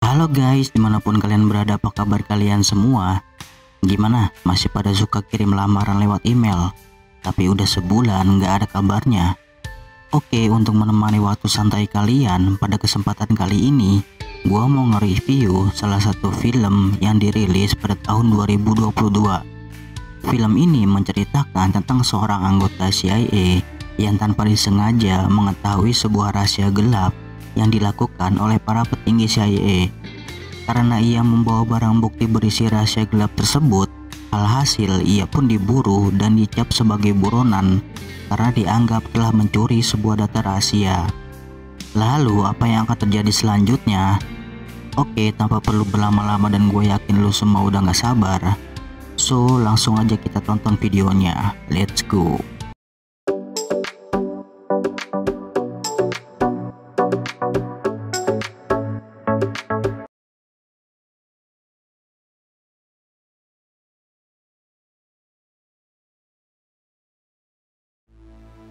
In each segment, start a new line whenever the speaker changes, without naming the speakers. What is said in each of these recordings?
Halo guys, dimanapun kalian berada, apa kabar kalian semua? Gimana? Masih pada suka kirim lamaran lewat email? Tapi udah sebulan nggak ada kabarnya. Oke, untuk menemani waktu santai kalian, pada kesempatan kali ini gua mau nge-review salah satu film yang dirilis pada tahun 2022. Film ini menceritakan tentang seorang anggota CIA yang tanpa disengaja mengetahui sebuah rahasia gelap yang dilakukan oleh para petinggi CIA. Karena ia membawa barang bukti berisi rahasia gelap tersebut, alhasil ia pun diburu dan dicap sebagai buronan karena dianggap telah mencuri sebuah data rahasia. Lalu apa yang akan terjadi selanjutnya? Oke, tanpa perlu berlama-lama dan gue yakin lu semua udah gak sabar, so langsung aja kita tonton videonya. Let's go.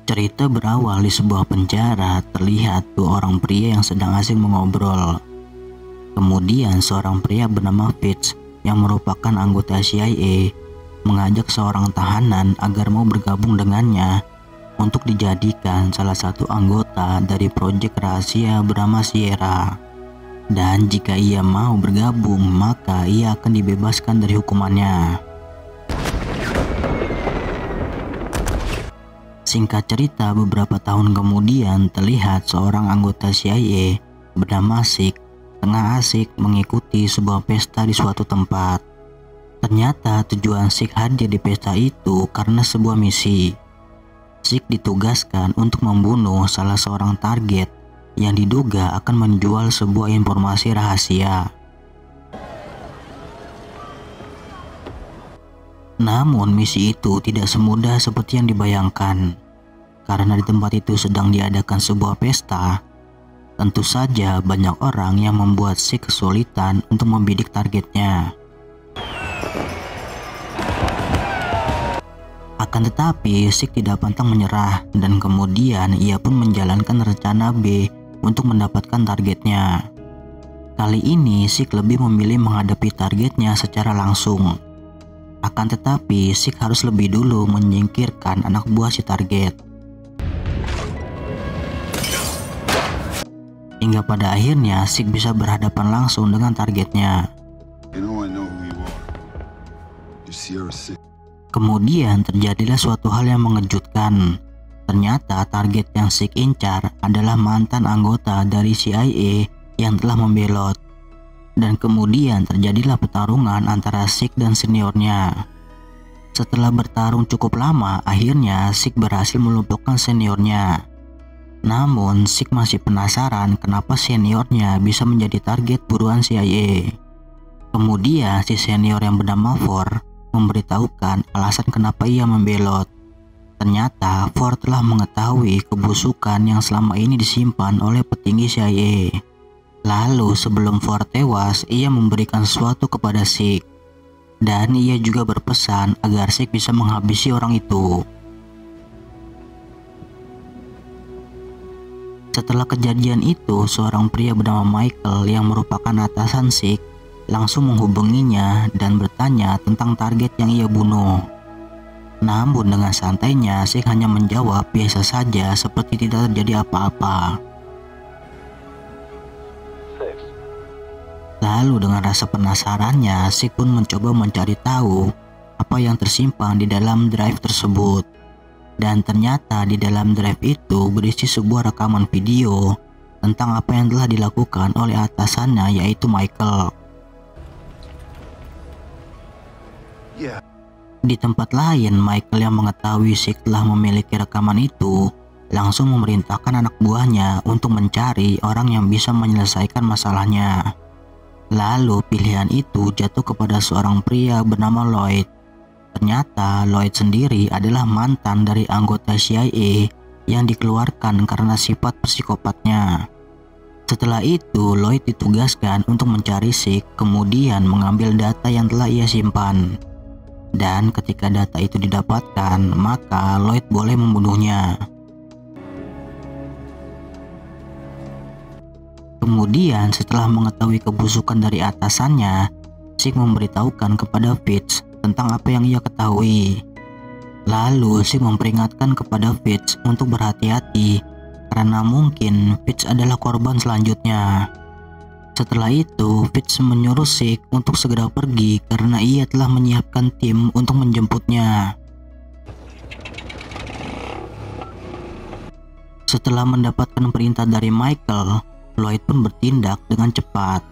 Cerita berawal di sebuah penjara. Terlihat dua orang pria yang sedang asing mengobrol. Kemudian seorang pria bernama Fitz yang merupakan anggota CIA mengajak seorang tahanan agar mau bergabung dengannya untuk dijadikan salah satu anggota dari proyek rahasia bernama Sierra. Dan jika ia mau bergabung, maka ia akan dibebaskan dari hukumannya. Singkat cerita, beberapa tahun kemudian terlihat seorang anggota CIA bernama Sik tengah asik mengikuti sebuah pesta di suatu tempat. Ternyata tujuan Sik hadir di pesta itu karena sebuah misi. Sik ditugaskan untuk membunuh salah seorang target yang diduga akan menjual sebuah informasi rahasia. Namun misi itu tidak semudah seperti yang dibayangkan. Karena di tempat itu sedang diadakan sebuah pesta, tentu saja banyak orang yang membuat Sik kesulitan untuk membidik targetnya. Akan tetapi Sik tidak pantang menyerah dan kemudian ia pun menjalankan rencana B untuk mendapatkan targetnya. Kali ini Sik lebih memilih menghadapi targetnya secara langsung. Akan tetapi Sik harus lebih dulu menyingkirkan anak buah si target. Hingga pada akhirnya Sik bisa berhadapan langsung dengan targetnya. Kemudian terjadilah suatu hal yang mengejutkan. Ternyata target yang Sik incar adalah mantan anggota dari CIA yang telah membelot. Dan kemudian terjadilah pertarungan antara Sik dan seniornya. Setelah bertarung cukup lama, akhirnya Sik berhasil melumpuhkan seniornya. Namun Sik masih penasaran kenapa seniornya bisa menjadi target buruan CIA. Kemudian si senior yang bernama Ford memberitahukan alasan kenapa ia membelot. Ternyata Ford telah mengetahui kebusukan yang selama ini disimpan oleh petinggi CIA. Lalu sebelum Ford tewas, ia memberikan sesuatu kepada Sik. Dan ia juga berpesan agar Sik bisa menghabisi orang itu. Setelah kejadian itu, seorang pria bernama Michael yang merupakan atasan Sik langsung menghubunginya dan bertanya tentang target yang ia bunuh. Namun dengan santainya Sik hanya menjawab biasa saja seperti tidak terjadi apa-apa. Lalu dengan rasa penasarannya, Sik pun mencoba mencari tahu apa yang tersimpan di dalam drive tersebut. Dan ternyata di dalam drive itu berisi sebuah rekaman video tentang apa yang telah dilakukan oleh atasannya, yaitu Michael. Di tempat lain, Michael yang mengetahui Sik telah memiliki rekaman itu langsung memerintahkan anak buahnya untuk mencari orang yang bisa menyelesaikan masalahnya. Lalu pilihan itu jatuh kepada seorang pria bernama Lloyd. Ternyata Lloyd sendiri adalah mantan dari anggota CIA yang dikeluarkan karena sifat psikopatnya. Setelah itu Lloyd ditugaskan untuk mencari Sik, kemudian mengambil data yang telah ia simpan. Dan ketika data itu didapatkan, maka Lloyd boleh membunuhnya. Kemudian setelah mengetahui kebusukan dari atasannya, Sik memberitahukan kepada Fitz tentang apa yang ia ketahui. Lalu Sik memperingatkan kepada Fitz untuk berhati-hati karena mungkin Fitz adalah korban selanjutnya. Setelah itu, Fitz menyuruh Sik untuk segera pergi karena ia telah menyiapkan tim untuk menjemputnya. Setelah mendapatkan perintah dari Michael, Lloyd pun bertindak dengan cepat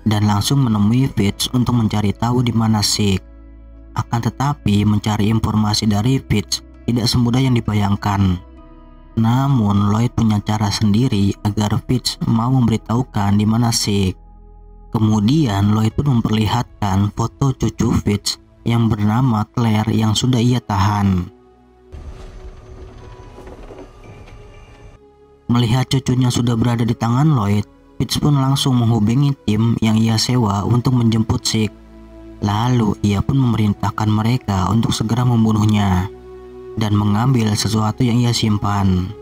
dan langsung menemui Fitz untuk mencari tahu di mana Sik. Akan tetapi mencari informasi dari Fitz tidak semudah yang dibayangkan. Namun Lloyd punya cara sendiri agar Fitz mau memberitahukan di mana Sik. Kemudian Lloyd pun memperlihatkan foto cucu Fitz yang bernama Claire yang sudah ia tahan. Melihat cucunya sudah berada di tangan Lloyd, Fitz pun langsung menghubungi tim yang ia sewa untuk menjemput Sik. Lalu ia pun memerintahkan mereka untuk segera membunuhnya dan mengambil sesuatu yang ia simpan.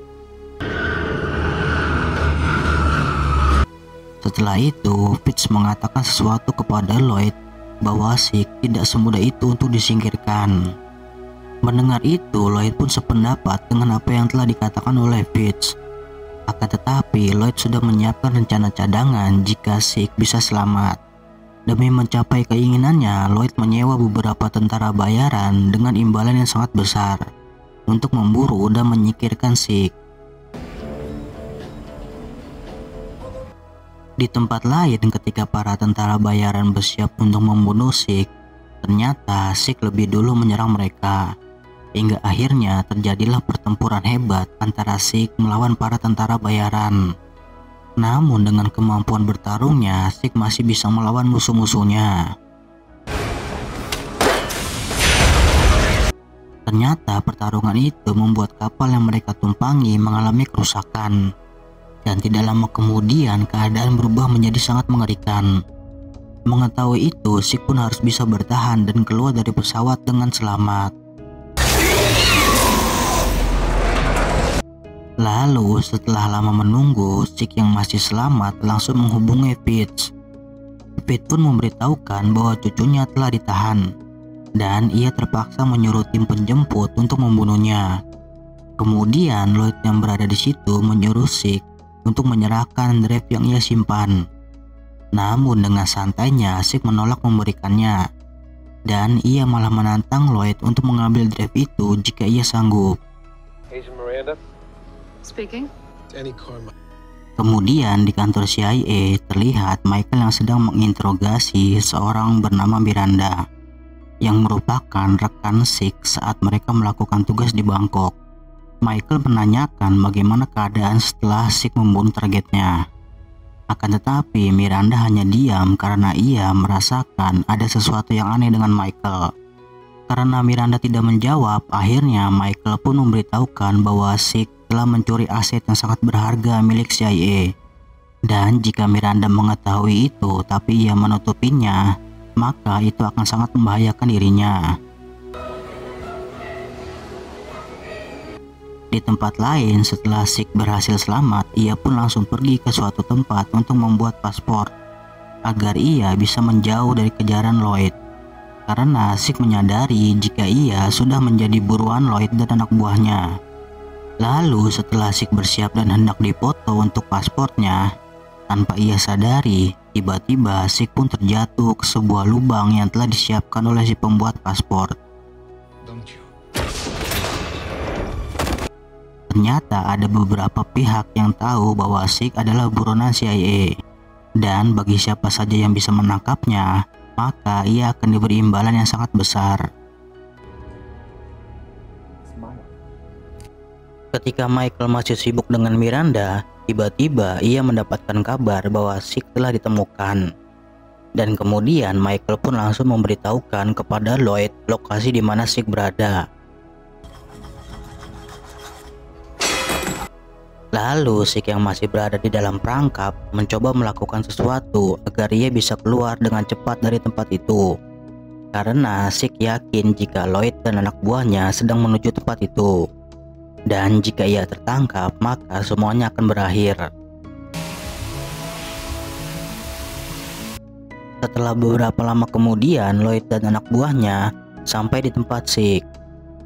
Setelah itu, Fitz mengatakan sesuatu kepada Lloyd bahwa Sik tidak semudah itu untuk disingkirkan. Mendengar itu, Lloyd pun sependapat dengan apa yang telah dikatakan oleh Fitz. Akan tetapi Lloyd sudah menyiapkan rencana cadangan jika Sik bisa selamat. Demi mencapai keinginannya, Lloyd menyewa beberapa tentara bayaran dengan imbalan yang sangat besar untuk memburu dan menyingkirkan Sik. Di tempat lain, ketika para tentara bayaran bersiap untuk membunuh Sik, ternyata Sik lebih dulu menyerang mereka. Hingga akhirnya terjadilah pertempuran hebat antara Sik melawan para tentara bayaran. Namun dengan kemampuan bertarungnya, Sik masih bisa melawan musuh-musuhnya. Ternyata pertarungan itu membuat kapal yang mereka tumpangi mengalami kerusakan. Dan tidak lama kemudian keadaan berubah menjadi sangat mengerikan. Mengetahui itu, Sik pun harus bisa bertahan dan keluar dari pesawat dengan selamat. Lalu setelah lama menunggu, Sik yang masih selamat langsung menghubungi Fitz. Fitz pun memberitahukan bahwa cucunya telah ditahan dan ia terpaksa menyuruh tim penjemput untuk membunuhnya. Kemudian Lloyd yang berada di situ menyuruh Sik untuk menyerahkan drive yang ia simpan. Namun dengan santainya Sik menolak memberikannya dan ia malah menantang Lloyd untuk mengambil drive itu jika ia sanggup.
Speaking.
Kemudian di kantor CIA terlihat Michael yang sedang menginterogasi seorang bernama Miranda yang merupakan rekan Sik saat mereka melakukan tugas di Bangkok. Michael menanyakan bagaimana keadaan setelah Sik membunuh targetnya. Akan tetapi Miranda hanya diam karena ia merasakan ada sesuatu yang aneh dengan Michael. Karena Miranda tidak menjawab, akhirnya Michael pun memberitahukan bahwa Sik telah mencuri aset yang sangat berharga milik CIA. Dan jika Miranda mengetahui itu tapi ia menutupinya, maka itu akan sangat membahayakan dirinya. Di tempat lain, setelah Sik berhasil selamat, ia pun langsung pergi ke suatu tempat untuk membuat paspor agar ia bisa menjauh dari kejaran Lloyd. Karena Sik menyadari jika ia sudah menjadi buruan Lloyd dan anak buahnya. Lalu setelah Sik bersiap dan hendak dipoto untuk pasportnya, tanpa ia sadari, tiba-tiba Sik pun terjatuh ke sebuah lubang yang telah disiapkan oleh si pembuat paspor. Ternyata ada beberapa pihak yang tahu bahwa Sik adalah buronan CIA. Dan bagi siapa saja yang bisa menangkapnya, maka ia akan diberi imbalan yang sangat besar. Ketika Michael masih sibuk dengan Miranda, tiba-tiba ia mendapatkan kabar bahwa Sik telah ditemukan. Dan kemudian Michael pun langsung memberitahukan kepada Lloyd lokasi di mana Sik berada. Lalu Sik yang masih berada di dalam perangkap mencoba melakukan sesuatu agar ia bisa keluar dengan cepat dari tempat itu. Karena Sik yakin jika Lloyd dan anak buahnya sedang menuju tempat itu. Dan jika ia tertangkap, maka semuanya akan berakhir. Setelah beberapa lama kemudian, Lloyd dan anak buahnya sampai di tempat Zeke.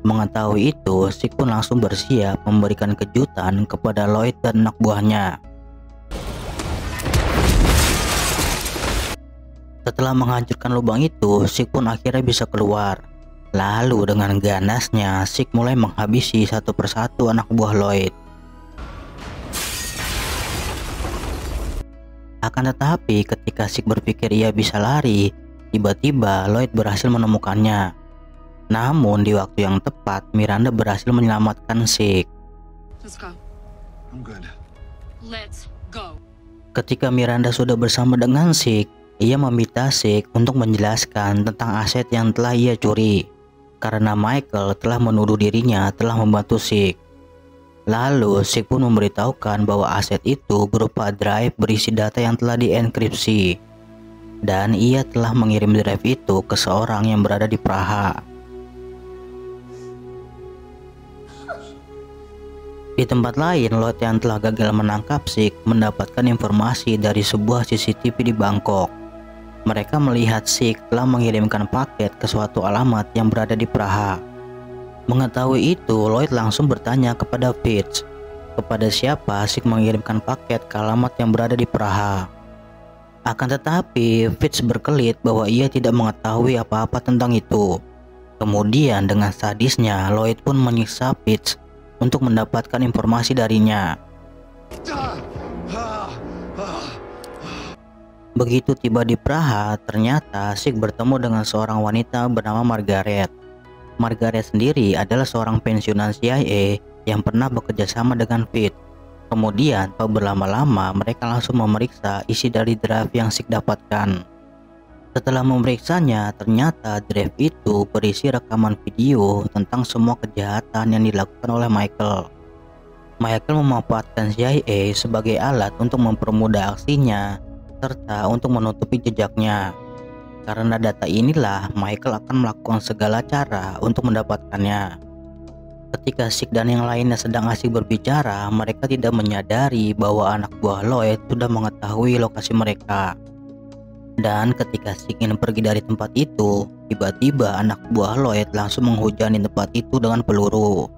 Mengetahui itu, Zeke pun langsung bersiap memberikan kejutan kepada Lloyd dan anak buahnya. Setelah menghancurkan lubang itu, Zeke pun akhirnya bisa keluar. Lalu dengan ganasnya, Zeke mulai menghabisi satu persatu anak buah Lloyd. Akan tetapi ketika Zeke berpikir ia bisa lari, tiba-tiba Lloyd berhasil menemukannya. Namun di waktu yang tepat, Miranda berhasil menyelamatkan Zeke.
Let's go.
I'm good.
Let's go.
Ketika Miranda sudah bersama dengan Zeke, ia meminta Zeke untuk menjelaskan tentang aset yang telah ia curi, karena Michael telah menuduh dirinya telah membantu Zeke. Lalu Zeke pun memberitahukan bahwa aset itu berupa drive berisi data yang telah dienkripsi, dan ia telah mengirim drive itu ke seorang yang berada di Praha. Di tempat lain, Lloyd yang telah gagal menangkap Zeke mendapatkan informasi dari sebuah CCTV di Bangkok. Mereka melihat Zeke telah mengirimkan paket ke suatu alamat yang berada di Praha. Mengetahui itu, Lloyd langsung bertanya kepada Fitz, kepada siapa Zeke mengirimkan paket ke alamat yang berada di Praha. Akan tetapi, Fitz berkelit bahwa ia tidak mengetahui apa-apa tentang itu. Kemudian dengan sadisnya, Lloyd pun menyiksa Fitz untuk mendapatkan informasi darinya. Begitu tiba di Praha, ternyata Zeke bertemu dengan seorang wanita bernama Margaret. Margaret sendiri adalah seorang pensiunan CIA yang pernah bekerja sama dengan Fitz. Kemudian, tak berlama-lama mereka langsung memeriksa isi dari drive yang Zeke dapatkan. Setelah memeriksanya, ternyata drive itu berisi rekaman video tentang semua kejahatan yang dilakukan oleh Michael. Michael memanfaatkan CIA sebagai alat untuk mempermudah aksinya serta untuk menutupi jejaknya. Karena data inilah, Michael akan melakukan segala cara untuk mendapatkannya. Ketika Zeke dan yang lainnya sedang asik berbicara, mereka tidak menyadari bahwa anak buah Lloyd sudah mengetahui lokasi mereka. Dan ketika Zeke ingin pergi dari tempat itu, tiba-tiba anak buah Lloyd langsung menghujani tempat itu dengan peluru.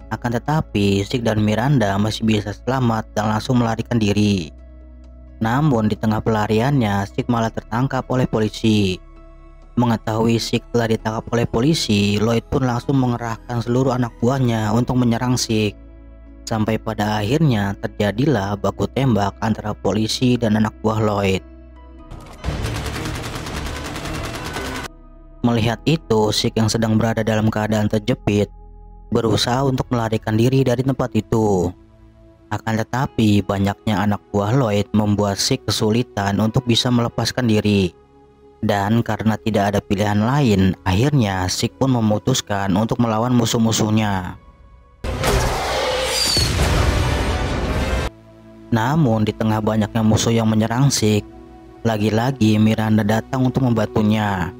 Akan tetapi, Zeke dan Miranda masih bisa selamat dan langsung melarikan diri. Namun di tengah pelariannya, Zeke malah tertangkap oleh polisi. Mengetahui Zeke telah ditangkap oleh polisi, Lloyd pun langsung mengerahkan seluruh anak buahnya untuk menyerang Zeke. Sampai pada akhirnya terjadilah baku tembak antara polisi dan anak buah Lloyd. Melihat itu, Zeke yang sedang berada dalam keadaan terjepit berusaha untuk melarikan diri dari tempat itu. Akan tetapi banyaknya anak buah Lloyd membuat Zeke kesulitan untuk bisa melepaskan diri. Dan karena tidak ada pilihan lain, akhirnya Zeke pun memutuskan untuk melawan musuh-musuhnya. Namun di tengah banyaknya musuh yang menyerang Zeke, lagi-lagi Miranda datang untuk membantunya.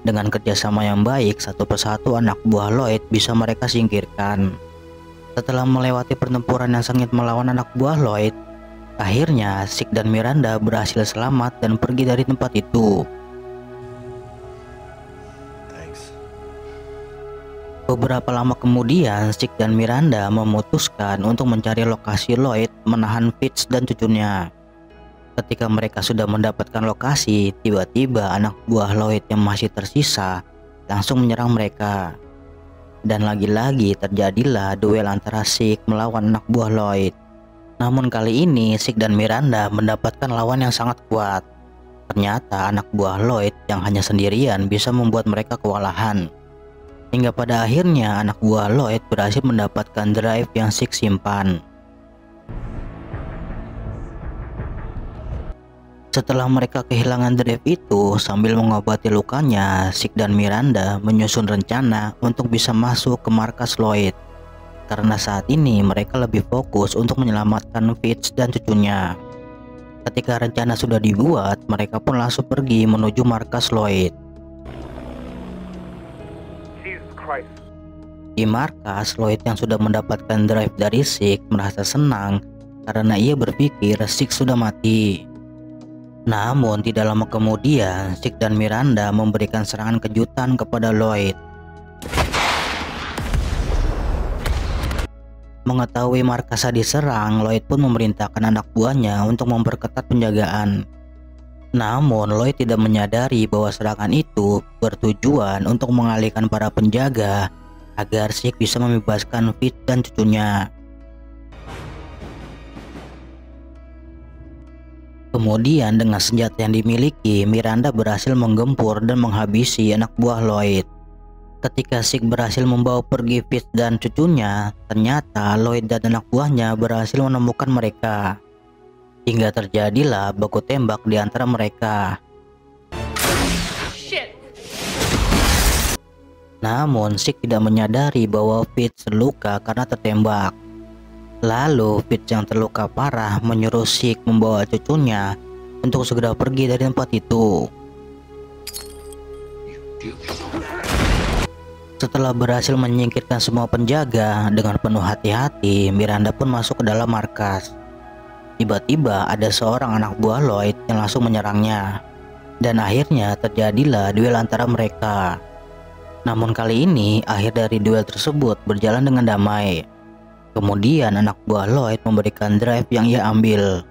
Dengan kerjasama yang baik, satu persatu anak buah Lloyd bisa mereka singkirkan. Setelah melewati pertempuran yang sengit melawan anak buah Lloyd, akhirnya Zeke dan Miranda berhasil selamat dan pergi dari tempat itu. Beberapa lama kemudian, Zeke dan Miranda memutuskan untuk mencari lokasi Lloyd menahan Fitz dan cucunya. Ketika mereka sudah mendapatkan lokasi, tiba-tiba anak buah Lloyd yang masih tersisa langsung menyerang mereka. Dan lagi-lagi terjadilah duel antara Zeke melawan anak buah Lloyd. Namun kali ini Zeke dan Miranda mendapatkan lawan yang sangat kuat. Ternyata anak buah Lloyd yang hanya sendirian bisa membuat mereka kewalahan. Hingga pada akhirnya anak buah Lloyd berhasil mendapatkan drive yang Zeke simpan. Setelah mereka kehilangan drive itu, sambil mengobati lukanya, Zeke dan Miranda menyusun rencana untuk bisa masuk ke markas Lloyd. Karena saat ini mereka lebih fokus untuk menyelamatkan Fitz dan cucunya. Ketika rencana sudah dibuat, mereka pun langsung pergi menuju markas Lloyd. Di markas, Lloyd yang sudah mendapatkan drive dari Zeke merasa senang karena ia berpikir Sik sudah mati. Namun tidak lama kemudian Sik dan Miranda memberikan serangan kejutan kepada Lloyd. Mengetahui markasnya diserang, Lloyd pun memerintahkan anak buahnya untuk memperketat penjagaan. Namun Lloyd tidak menyadari bahwa serangan itu bertujuan untuk mengalihkan para penjaga agar Sik bisa membebaskan Fitz dan cucunya. Kemudian dengan senjata yang dimiliki, Miranda berhasil menggempur dan menghabisi anak buah Lloyd. Ketika Sik berhasil membawa pergi Fitz dan cucunya, ternyata Lloyd dan anak buahnya berhasil menemukan mereka. Hingga terjadilah baku tembak di antara mereka.
Shit.
Namun Sik tidak menyadari bahwa Fitz terluka karena tertembak. Lalu Fitz yang terluka parah menyuruh Sik membawa cucunya untuk segera pergi dari tempat itu. Setelah berhasil menyingkirkan semua penjaga, dengan penuh hati-hati Miranda pun masuk ke dalam markas. Tiba-tiba ada seorang anak buah Lloyd yang langsung menyerangnya. Dan akhirnya terjadilah duel antara mereka. Namun kali ini akhir dari duel tersebut berjalan dengan damai. Kemudian anak buah Lloyd memberikan drive yang ia ambil.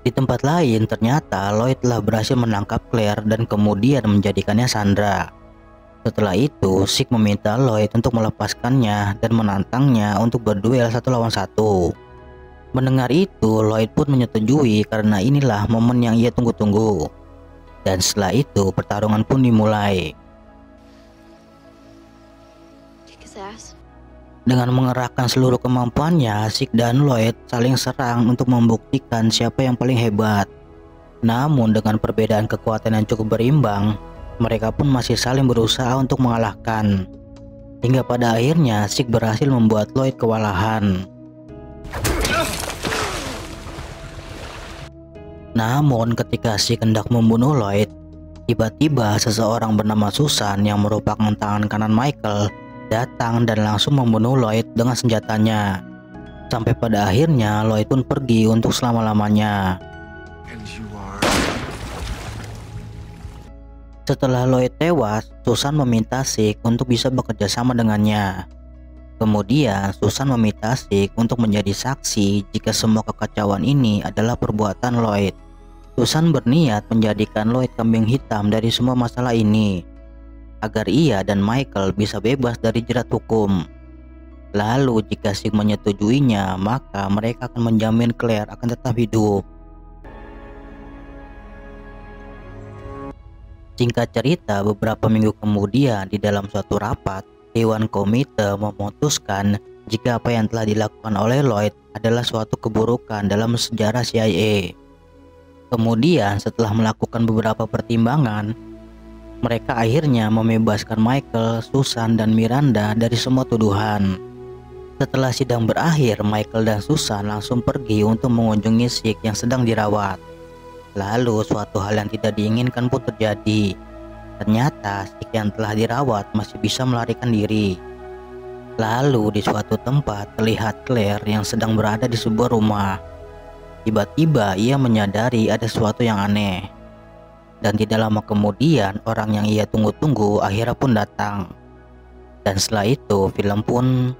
Di tempat lain ternyata Lloyd telah berhasil menangkap Claire dan kemudian menjadikannya sandera. Setelah itu Sik meminta Lloyd untuk melepaskannya dan menantangnya untuk berduel 1 lawan 1. Mendengar itu Lloyd pun menyetujui karena inilah momen yang ia tunggu-tunggu. Dan setelah itu pertarungan pun dimulai. Dengan mengerahkan seluruh kemampuannya, Sik dan Lloyd saling serang untuk membuktikan siapa yang paling hebat. Namun dengan perbedaan kekuatan yang cukup berimbang, mereka pun masih saling berusaha untuk mengalahkan. Hingga pada akhirnya Sik berhasil membuat Lloyd kewalahan. Namun ketika Sik hendak membunuh Lloyd, tiba-tiba seseorang bernama Susan yang merupakan tangan kanan Michael datang dan langsung membunuh Lloyd dengan senjatanya. Sampai pada akhirnya Lloyd pun pergi untuk selama-lamanya. Setelah Lloyd tewas, Susan meminta Sik untuk bisa bekerja sama dengannya. Kemudian Susan meminta Sik untuk menjadi saksi jika semua kekacauan ini adalah perbuatan Lloyd. Susan berniat menjadikan Lloyd kambing hitam dari semua masalah ini, agar ia dan Michael bisa bebas dari jerat hukum. Lalu jika Sik menyetujuinya, maka mereka akan menjamin Claire akan tetap hidup. Singkat cerita, beberapa minggu kemudian di dalam suatu rapat, Dewan Komite memutuskan jika apa yang telah dilakukan oleh Lloyd adalah suatu keburukan dalam sejarah CIA. Kemudian setelah melakukan beberapa pertimbangan, mereka akhirnya membebaskan Michael, Susan, dan Miranda dari semua tuduhan. Setelah sidang berakhir, Michael dan Susan langsung pergi untuk mengunjungi Sik yang sedang dirawat. Lalu suatu hal yang tidak diinginkan pun terjadi. Ternyata Sik yang telah dirawat masih bisa melarikan diri. Lalu di suatu tempat terlihat Claire yang sedang berada di sebuah rumah. Tiba-tiba ia menyadari ada sesuatu yang aneh. Dan tidak lama kemudian orang yang ia tunggu-tunggu akhirnya pun datang. Dan setelah itu film pun